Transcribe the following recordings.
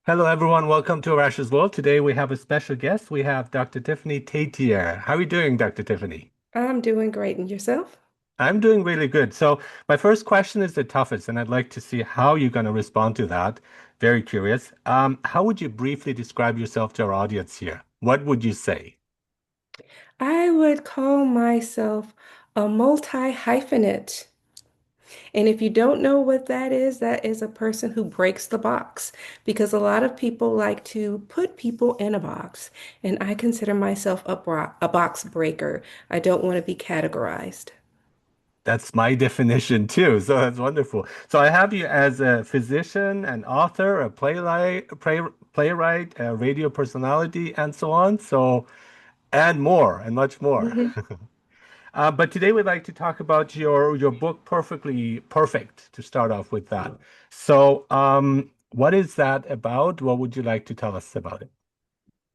Hello, everyone. Welcome to Arash's World. Today we have a special guest. We have Dr. Tiffany Tate here. How are you doing, Dr. Tiffany? I'm doing great. And yourself? I'm doing really good. So, my first question is the toughest, and I'd like to see how you're going to respond to that. Very curious. How would you briefly describe yourself to our audience here? What would you say? I would call myself a multi-hyphenate. And if you don't know what that is a person who breaks the box because a lot of people like to put people in a box. And I consider myself a box breaker. I don't want to be categorized. That's my definition too. So that's wonderful. So I have you as a physician, an author, a playwright, a radio personality, and so on. So, and more, and much more. Mhm. But today we'd like to talk about your book, Perfectly Perfect, to start off with that. So, what is that about? What would you like to tell us about it?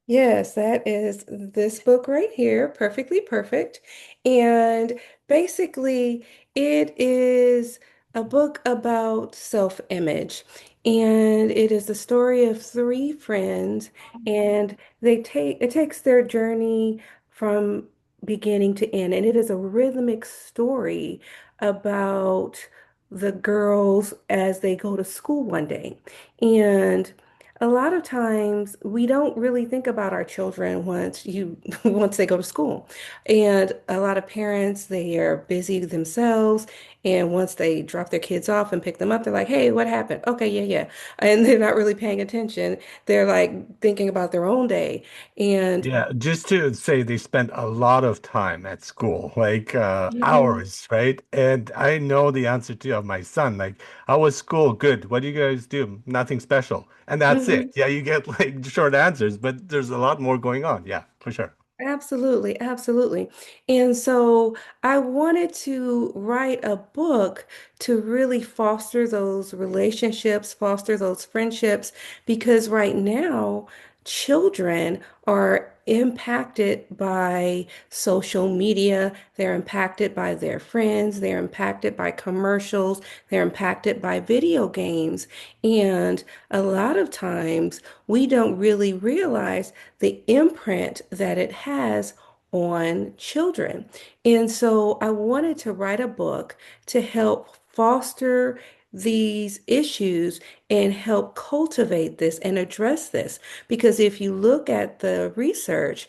Yes, that is this book right here, Perfectly Perfect. And basically, it is a book about self-image. And it is the story of three friends, and it takes their journey from beginning to end. And it is a rhythmic story about the girls as they go to school one day. And a lot of times we don't really think about our children once they go to school. And a lot of parents, they are busy themselves. And once they drop their kids off and pick them up, they're like, hey, what happened? Okay, yeah, yeah. And they're not really paying attention. They're like thinking about their own day. And Yeah, just to say they spent a lot of time at school, like Mhm, hours, right? And I know the answer to of my son. Like, how was school? Good. What do you guys do? Nothing special. And that's it. mhm. Yeah, you get like short answers, but there's a lot more going on. Yeah, for sure. Absolutely, absolutely. And so I wanted to write a book to really foster those relationships, foster those friendships, because right now, children are impacted by social media. They're impacted by their friends. They're impacted by commercials. They're impacted by video games. And a lot of times, we don't really realize the imprint that it has on children. And so I wanted to write a book to help foster these issues and help cultivate this and address this. Because if you look at the research,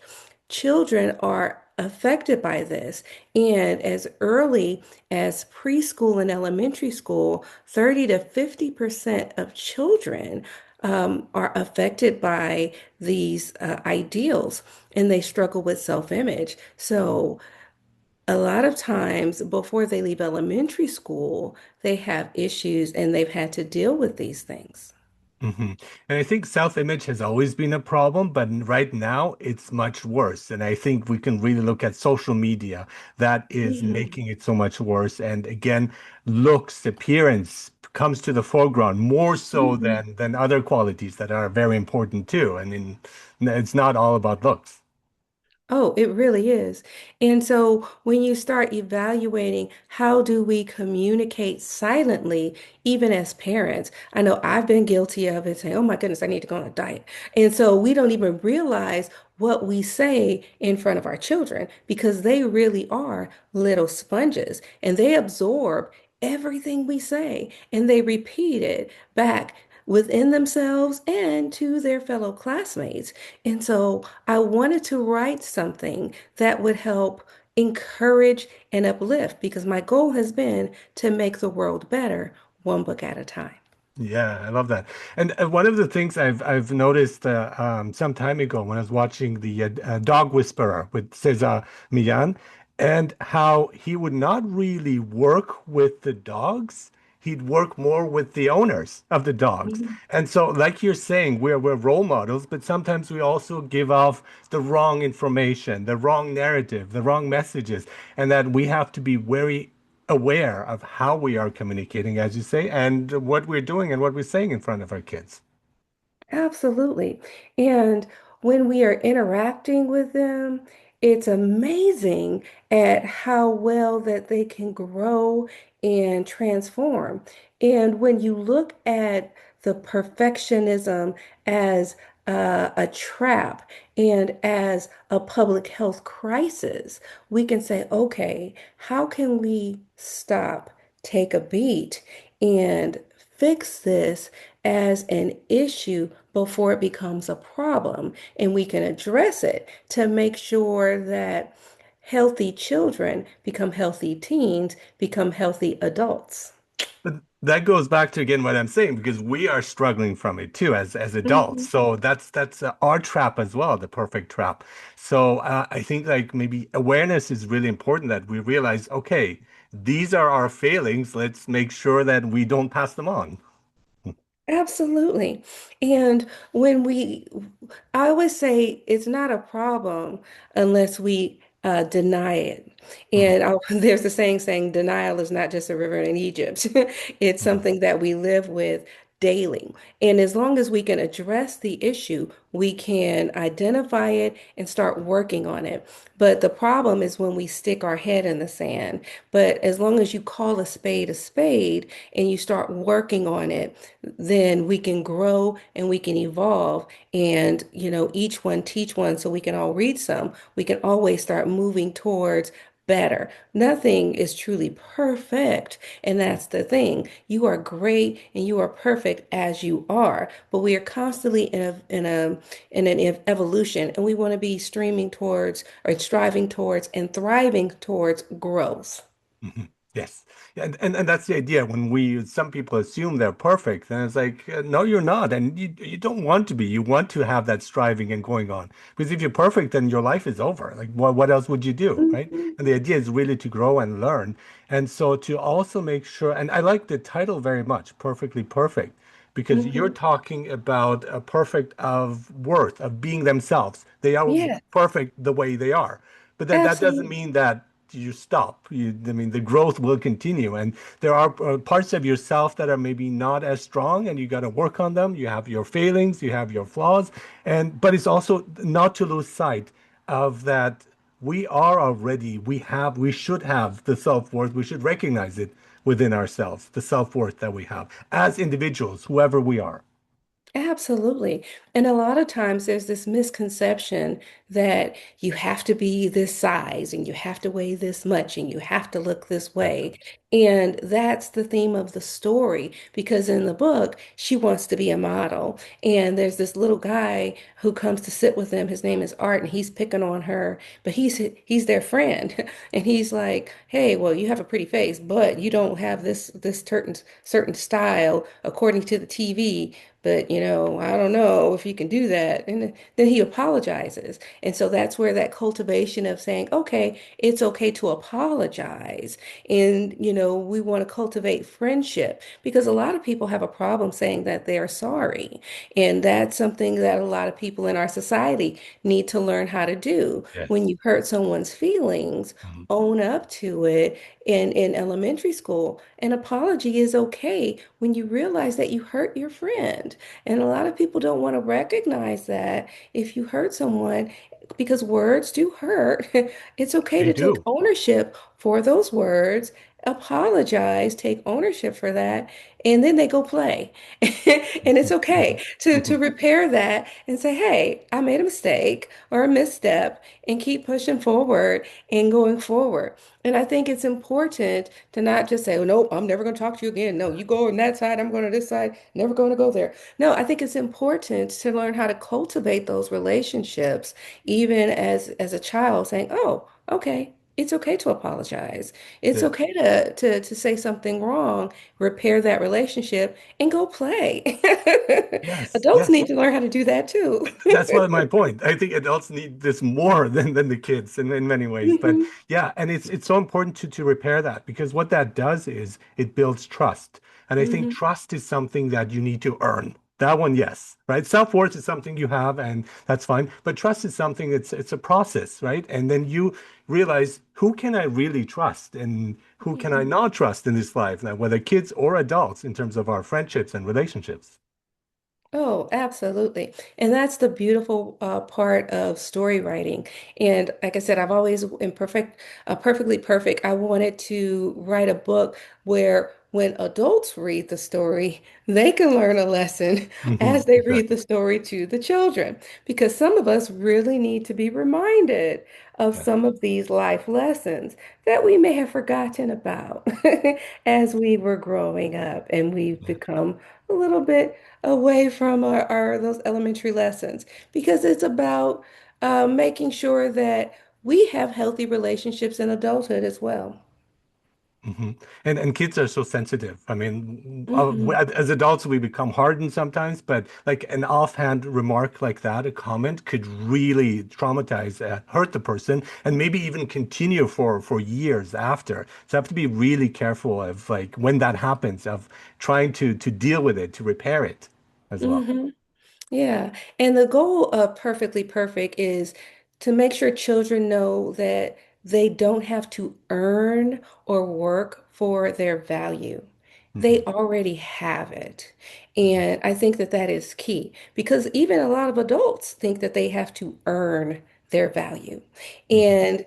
children are affected by this. And as early as preschool and elementary school, 30 to 50% of children are affected by these ideals and they struggle with self-image. So, a lot of times before they leave elementary school, they have issues and they've had to deal with these things. hmm And I think self-image has always been a problem, but right now it's much worse. And I think we can really look at social media that is Mhm. making it so much worse. And again, looks, appearance comes to the foreground more so Mhm. than other qualities that are very important too. I mean, it's not all about looks. Oh, it really is. And so when you start evaluating how do we communicate silently, even as parents, I know I've been guilty of it, saying, oh my goodness, I need to go on a diet. And so we don't even realize what we say in front of our children because they really are little sponges and they absorb everything we say and they repeat it back within themselves and to their fellow classmates. And so I wanted to write something that would help encourage and uplift because my goal has been to make the world better one book at a time. Yeah, I love that. And one of the things I've noticed some time ago when I was watching the Dog Whisperer with Cesar Millan, and how he would not really work with the dogs. He'd work more with the owners of the dogs. Mhm. And so, like you're saying, we're role models, but sometimes we also give off the wrong information, the wrong narrative, the wrong messages, and that we have to be very aware of how we are communicating, as you say, and what we're doing and what we're saying in front of our kids. Absolutely. And when we are interacting with them, it's amazing at how well that they can grow and transform. And when you look at the perfectionism as a trap and as a public health crisis, we can say, okay, how can we stop, take a beat, and fix this as an issue before it becomes a problem? And we can address it to make sure that healthy children become healthy teens, become healthy adults. But that goes back to again what I'm saying because we are struggling from it too as adults. Mhm. So that's our trap as well, the perfect trap. So I think like maybe awareness is really important that we realize, okay, these are our failings. Let's make sure that we don't pass them on. Absolutely. And when I always say it's not a problem unless we deny it. Mhm, And there's a saying denial is not just a river in Egypt. It's mhm, something that we live with daily. And as long as we can address the issue, we can identify it and start working on it. But the problem is when we stick our head in the sand. But as long as you call a spade and you start working on it, then we can grow and we can evolve and each one teach one so we can all read some. We can always start moving towards better. Nothing is truly perfect, and that's the thing. You are great and you are perfect as you are, but we are constantly in an evolution, and we want to be streaming towards or striving towards and thriving towards growth. mhm. Yes. And that's the idea. When we some people assume they're perfect, and it's like, no, you're not. And you don't want to be. You want to have that striving and going on. Because if you're perfect, then your life is over. Like what else would you do, right? Mhm. And the idea is really to grow and learn. And so to also make sure, and I like the title very much, Perfectly Perfect, because you're Mhm. talking about a perfect of worth, of being themselves. They are Yeah, perfect the way they are. But then that doesn't absolutely. mean that you stop. I mean, the growth will continue, and there are parts of yourself that are maybe not as strong, and you got to work on them. You have your failings, you have your flaws, and but it's also not to lose sight of that we are already, we should have the self-worth. We should recognize it within ourselves, the self-worth that we have as individuals, whoever we are. Absolutely. And a lot of times there's this misconception that you have to be this size and you have to weigh this much and you have to look this Exactly. way. And that's the theme of the story because in the book, she wants to be a model. And there's this little guy who comes to sit with them. His name is Art, and he's picking on her, but he's their friend. And he's like, "Hey, well, you have a pretty face, but you don't have this certain style according to the TV." But, I don't know if you can do that. And then he apologizes. And so that's where that cultivation of saying, okay, it's okay to apologize. And, we want to cultivate friendship because a lot of people have a problem saying that they are sorry. And that's something that a lot of people in our society need to learn how to do. When Yes. you hurt someone's feelings, Mhm. own up to it. In elementary school, an apology is okay when you realize that you hurt your friend. And a lot of people don't want to recognize that if you hurt someone, because words do hurt, it's okay They to take do. ownership for those words, apologize, take ownership for that, and then they go play. And it's okay to repair that and say, hey, I made a mistake or a misstep and keep pushing forward and going forward. And I think it's important to not just say, oh, nope, I'm never going to talk to you again. No, you go on that side, I'm going to this side, never going to go there. No, I think it's important to learn how to cultivate those relationships, even as a child, saying, oh, okay. It's okay to apologize. It's Yeah. okay to say something wrong, repair that relationship, and go play. Yes. Adults Yes. need to learn how to do that too. That's what my point. I think adults need this more than the kids in many ways. But Mhm. yeah, and it's so important to repair that because what that does is it builds trust. And I think Mhm. trust is something that you need to earn. That one, yes, right? Self-worth is something you have, and that's fine. But trust is something it's a process, right? And then you realize who can I really trust and who can I Mhm. not trust in this life, now, whether kids or adults, in terms of our friendships and relationships. Oh, absolutely. And that's the beautiful part of story writing. And like I said, perfectly perfect. I wanted to write a book where when adults read the story, they can learn a lesson as they read the Exactly. story to the children. Because some of us really need to be reminded of Yeah. some of these life lessons that we may have forgotten about as we were growing up and we've Yeah. become a little bit away from our those elementary lessons because it's about making sure that we have healthy relationships in adulthood as well. hmm And kids are so sensitive. I mean, Hmm. as adults, we become hardened sometimes, but like an offhand remark like that, a comment could really traumatize, hurt the person, and maybe even continue for years after. So I have to be really careful of like when that happens, of trying to deal with it, to repair it as well. Hmm. Yeah. And the goal of Perfectly Perfect is to make sure children know that they don't have to earn or work for their value. They hmm already have it. hmm And I think that that is key because even a lot of adults think that they have to earn their value. hmm And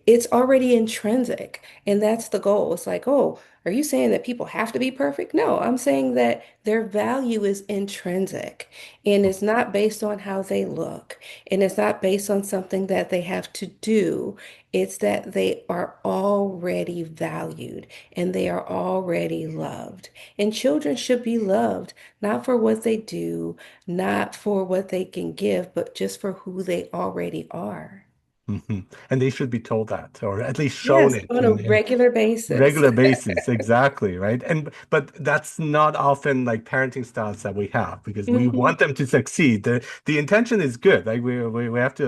it's already intrinsic. And that's the goal. It's like, oh, are you saying that people have to be perfect? No, I'm saying that their value is intrinsic and it's not based on how they look and it's not based on something that they have to do. It's that they are already valued and they are already loved. And children should be loved, not for what they do, not for what they can give, but just for who they already are. hmm And they should be told that, or at least shown Yes, it on a in regular basis. regular basis, exactly, right? And but that's not often like parenting styles that we have because we Mhm. want them to succeed. The intention is good. Like we have to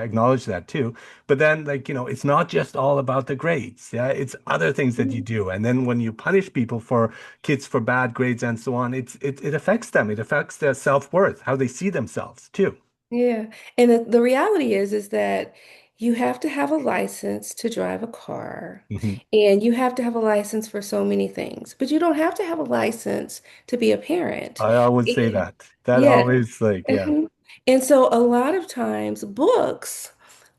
acknowledge that too. But then like, it's not just all about the grades. Yeah, it's other things that you do. And then when you punish people for kids for bad grades and so on, it affects them. It affects their self-worth, how they see themselves too. Yeah. And the reality is that you have to have a license to drive a car hmm and you have to have a license for so many things, but you don't have to have a license to be a parent. I always say And that. That yeah. always like, yeah. Mhm. And so a lot of times books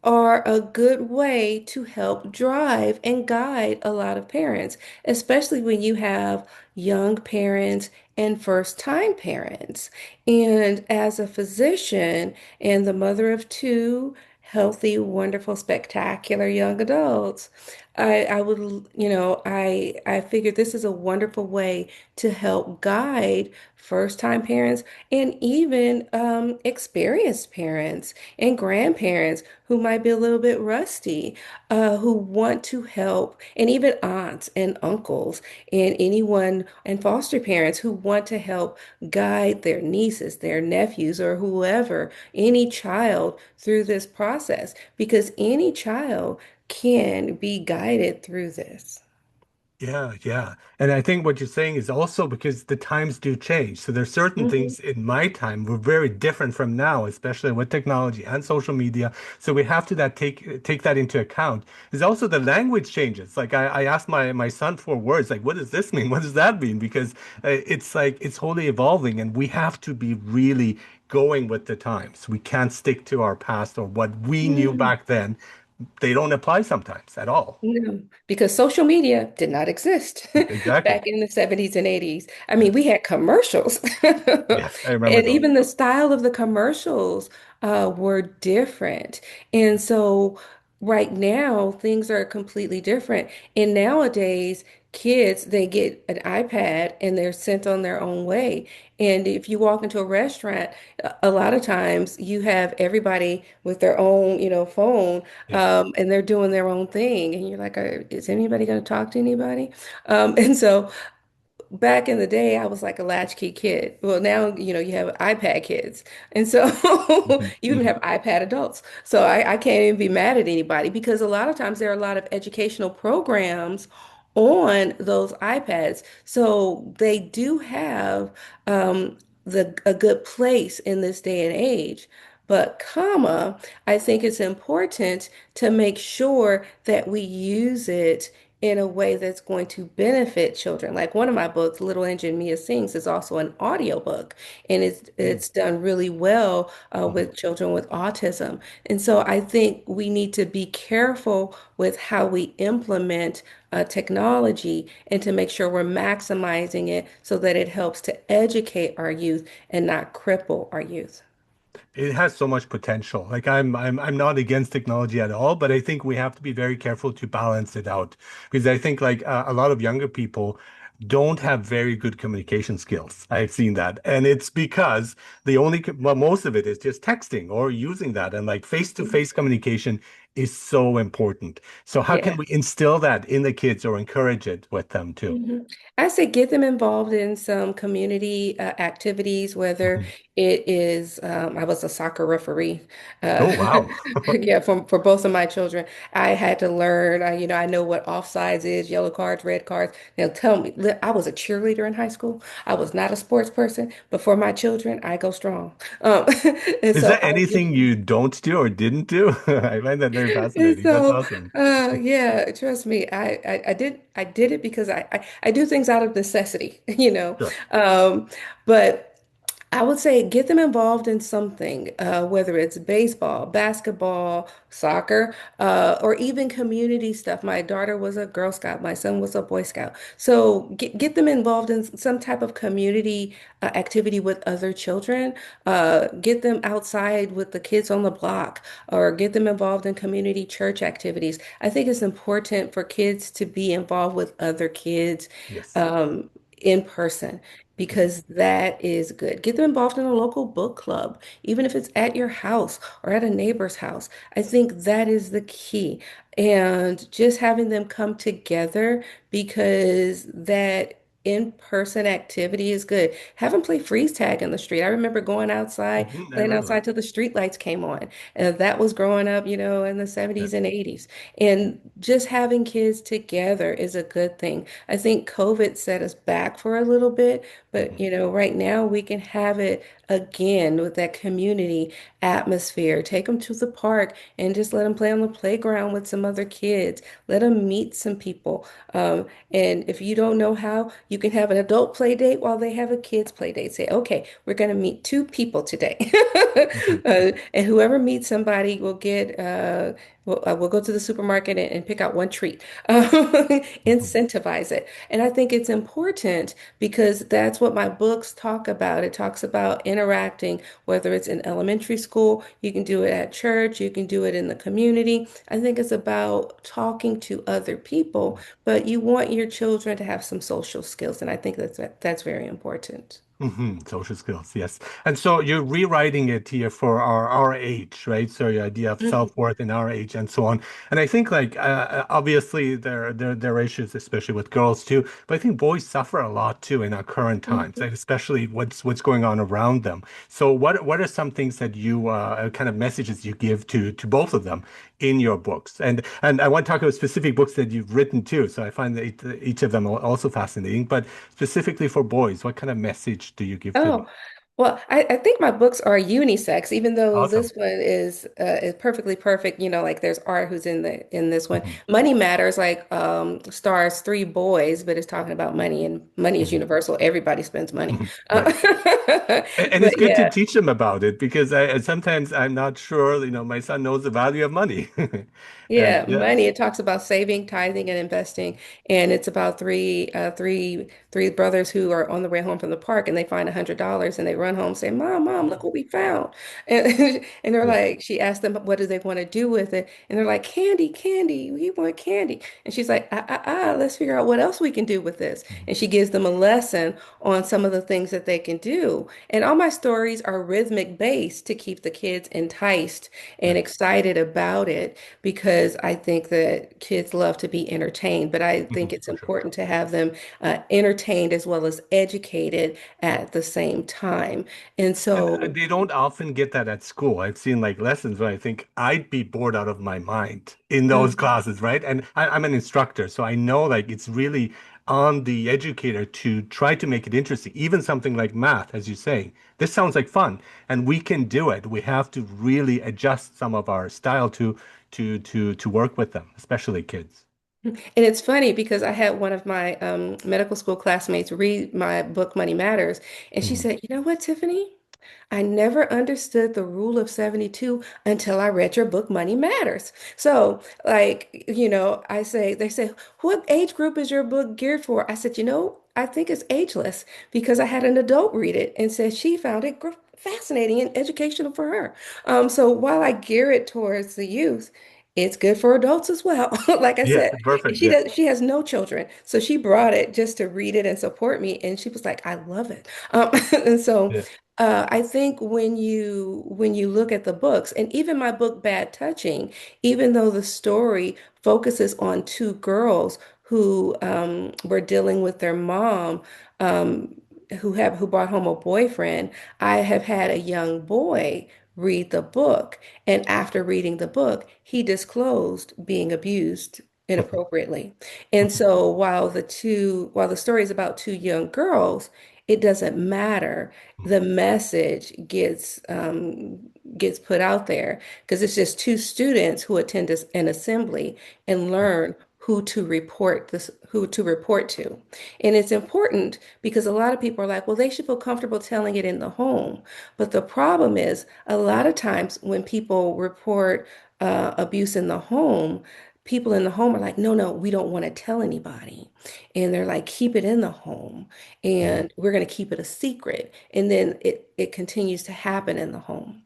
are a good way to help drive and guide a lot of parents, especially when you have young parents and first-time parents. And as a physician and the mother of two healthy, wonderful, spectacular young adults, I would, I figured this is a wonderful way to help guide first-time parents and even experienced parents and grandparents who might be a little bit rusty, who want to help, and even aunts and uncles and anyone and foster parents who want to help guide their nieces, their nephews, or whoever, any child through this process, because any child can be guided through this. Yeah, yeah. And I think what you're saying is also because the times do change. So there's certain Mhm. things in my time were very different from now, especially with technology and social media. So we have to that take that into account. There's also the language changes. Like I asked my son for words, like, what does this mean? What does that mean? Because it's like it's wholly evolving and we have to be really going with the times. We can't stick to our past or what we knew Yeah. back then. They don't apply sometimes at all. No, because social media did not exist Exactly. back in the 70s and 80s. I Yeah. mean, we had commercials, Yeah, I remember and those. even the style of the commercials were different. And so, right now, things are completely different. And nowadays, kids, they get an iPad and they're sent on their own way. And if you walk into a restaurant, a lot of times you have everybody with their own, phone Yeah. and they're doing their own thing. And you're like, is anybody going to talk to anybody? And so back in the day, I was like a latchkey kid. Well, now, you have iPad kids. And so Mhm, you even mhm. have iPad adults. So I can't even be mad at anybody because a lot of times there are a lot of educational programs on those iPads. So they do have a good place in this day and age. But, I think it's important to make sure that we use it in a way that's going to benefit children. Like one of my books, Little Engine Mia Sings, is also an audiobook, and Mm, it's done really well mhm. with children with autism. And so I think we need to be careful with how we implement technology and to make sure we're maximizing it so that it helps to educate our youth and not cripple our youth. It has so much potential. Like I'm not against technology at all, but I think we have to be very careful to balance it out because I think like a lot of younger people don't have very good communication skills. I've seen that, and it's because well, most of it is just texting or using that, and like face-to-face communication is so important. So how can Yeah. we instill that in the kids or encourage it with them too? I say get them involved in some community activities, whether Mhm. it is, I was a soccer referee. Uh, Oh wow. yeah, for both of my children, I had to learn, I know what offsides is, yellow cards, red cards. Now tell me, I was a cheerleader in high school. I was not a sports person, but for my children, I go strong. Um, and Is so there I anything you don't do or didn't do? I find that very And fascinating. That's so, awesome. yeah, trust me, I did it because I do things out of necessity, you know. Sure. But I would say get them involved in something, whether it's baseball, basketball, soccer, or even community stuff. My daughter was a Girl Scout, my son was a Boy Scout. So get them involved in some type of community activity with other children. Get them outside with the kids on the block, or get them involved in community church activities. I think it's important for kids to be involved with other kids Yes. um, in person Mhm. because that is good. Get them involved in a local book club, even if it's at your house or at a neighbor's house. I think that is the key. And just having them come together because that in-person activity is good. Have them play freeze tag in the street. I remember going outside, Mhm, I playing remember. outside till the street lights came on. And that was growing up, in the 70s Yes. and 80s. And just having kids together is a good thing. I think COVID set us back for a little bit, but Mhm. right now we can have it again with that community atmosphere. Take them to the park and just let them play on the playground with some other kids. Let them meet some people. And if you don't know how, you can have an adult play date while they have a kids play date. Say, okay, we're going to meet two people today. Mhm. And whoever meets somebody will get, we'll go to the supermarket and pick out one treat. Mhm. Incentivize it. And I think it's important because that's what my books talk about. It talks about interacting, whether it's in elementary school, you can do it at church, you can do it in the community. I think it's about talking to other people, but you want your children to have some social skills, and I think that's very important. Social skills, yes. And so you're rewriting it here for our age, right? So your idea of Mhm. self-worth in our age and so on. And I think like obviously there are issues, especially with girls too. But I think boys suffer a lot too in our current times, Mhm. like especially what's going on around them. So what are some things that you kind of messages you give to both of them in your books? And I want to talk about specific books that you've written too. So I find that each of them also fascinating. But specifically for boys, what kind of message do you give to them? Oh, well, I think my books are unisex, even though Awesome. this one is perfectly perfect. Like there's art who's in this one. Hmm. Money Matters, like stars three boys, but it's talking about money, and money is Hmm. universal. Everybody spends money. Hmm. Right. And it's But good to yeah. teach them about it because sometimes I'm not sure, my son knows the value of money. And Yeah, money. yes. It talks about saving, tithing, and investing, and it's about three brothers who are on the way home from the park, and they find $100, and they run home, say, "Mom, look what we found!" And and they're Yes. like, she asked them, "What do they want to do with it?" And they're like, "Candy, candy. We want candy." And she's like, let's figure out what else we can do with this." Mhm. And she gives them a lesson on some of the things that they can do. And all my stories are rhythmic based to keep the kids enticed and Right. excited about it because I think that kids love to be entertained, but I think it's For sure. important to have them entertained as well as educated at the same time. And And so, they don't often get that at school. I've seen like lessons where I think I'd be bored out of my mind in those mm, classes, right? And I'm an instructor, so I know like it's really on the educator to try to make it interesting. Even something like math, as you say, this sounds like fun, and we can do it. We have to really adjust some of our style to work with them, especially kids. And it's funny because I had one of my medical school classmates read my book, Money Matters, and she Mhm. said, "You know what, Tiffany? I never understood the rule of 72 until I read your book, Money Matters." So, like, I say, they say, "What age group is your book geared for?" I said, I think it's ageless because I had an adult read it and said she found it fascinating and educational for her. So while I gear it towards the youth, it's good for adults as well. Like I Yeah, said, and perfect. she Yeah. she has no children, so she brought it just to read it and support me, and she was like, "I love it." And so Yeah. I think when you look at the books, and even my book Bad Touching, even though the story focuses on two girls who were dealing with their mom, um, who brought home a boyfriend, I have had a young boy read the book, and after reading the book, he disclosed being abused inappropriately. And so while the story is about two young girls, it doesn't matter, the message gets put out there because it's just two students who attend an assembly and learn who to report to. And it's important because a lot of people are like, well, they should feel comfortable telling it in the home. But the problem is a lot of times when people report abuse in the home, people in the home are like, no, no, we don't want to tell anybody. And they're like, keep it in the home Mhm. and we're going to keep it a secret. And then it continues to happen in the home.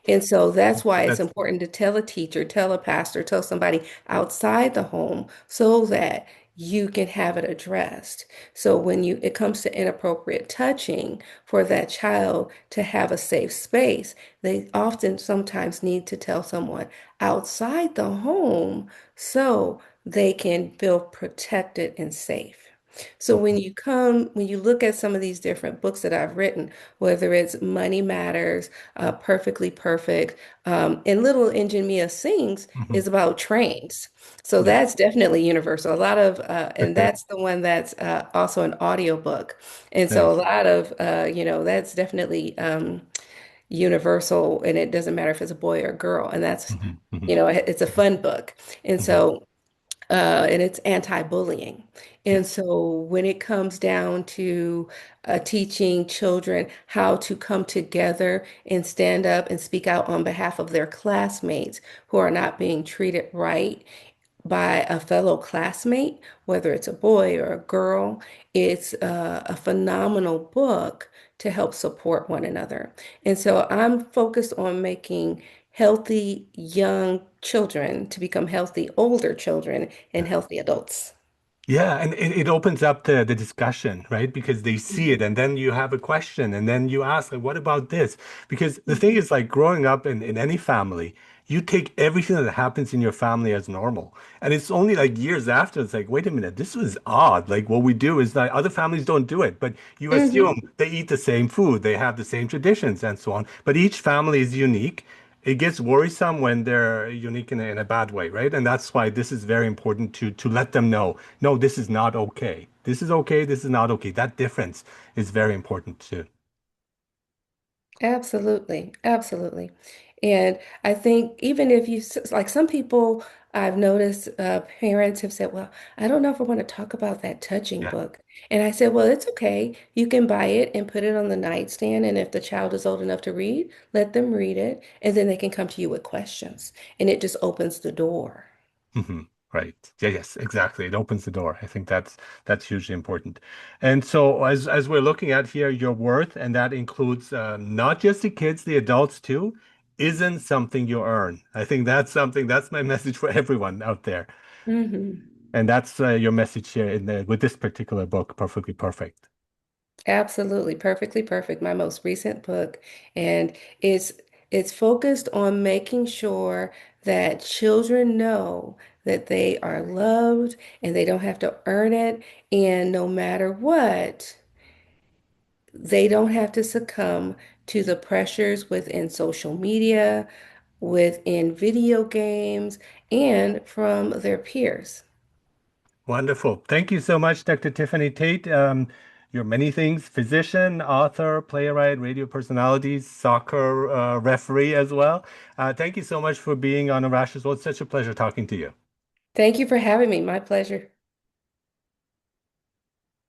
And so that's why it's That's important to tell a teacher, tell a pastor, tell somebody outside the home so that you can have it addressed. So when it comes to inappropriate touching, for that child to have a safe space, they often sometimes need to tell someone outside the home so they can feel protected and safe. So when you look at some of these different books that I've written, whether it's Money Matters, Perfectly Perfect, and Little Engine Mia Sings mhm. is about trains. So Yeah. that's definitely universal. And that's the one that's also an audiobook. And so a Nice. lot of, that's definitely universal, and it doesn't matter if it's a boy or a girl. And that's, Mhm, mhm, it's a fun book. And mhm. so and it's anti-bullying. Yeah. And so when it comes down to teaching children how to come together and stand up and speak out on behalf of their classmates who are not being treated right by a fellow classmate, whether it's a boy or a girl, it's a phenomenal book to help support one another. And so I'm focused on making healthy young children to become healthy older children and healthy adults. Yeah, and it opens up the discussion, right? Because they see it, and then you have a question, and then you ask, like, what about this? Because the thing is, like, growing up in any family, you take everything that happens in your family as normal. And it's only like years after, it's like, wait a minute, this was odd. Like, what we do is that other families don't do it, but you Hmm. assume they eat the same food, they have the same traditions, and so on. But each family is unique. It gets worrisome when they're unique in a bad way, right? And that's why this is very important to let them know, no, this is not okay. This is okay. This is not okay. That difference is very important too. Absolutely, absolutely. And I think even if like some people I've noticed parents have said, well, I don't know if I want to talk about that touching Yeah. book. And I said, well, it's okay. You can buy it and put it on the nightstand. And if the child is old enough to read, let them read it. And then they can come to you with questions. And it just opens the door. Hmm. Right. Yeah, yes, exactly. It opens the door. I think that's hugely important. And so as we're looking at here, your worth, and that includes not just the kids, the adults too, isn't something you earn. I think that's something, that's my message for everyone out there. Hmm. And that's your message here with this particular book, Perfectly Perfect. Absolutely, perfectly perfect. My most recent book, and it's it's focused on making sure that children know that they are loved and they don't have to earn it, and no matter what, they don't have to succumb to the pressures within social media, within video games, and from their peers. Wonderful. Thank you so much, Dr. Tiffany Tate. You're many things, physician, author, playwright, radio personality, soccer referee as well. Thank you so much for being on Arash's World. It's such a pleasure talking to you. Thank you for having me. My pleasure.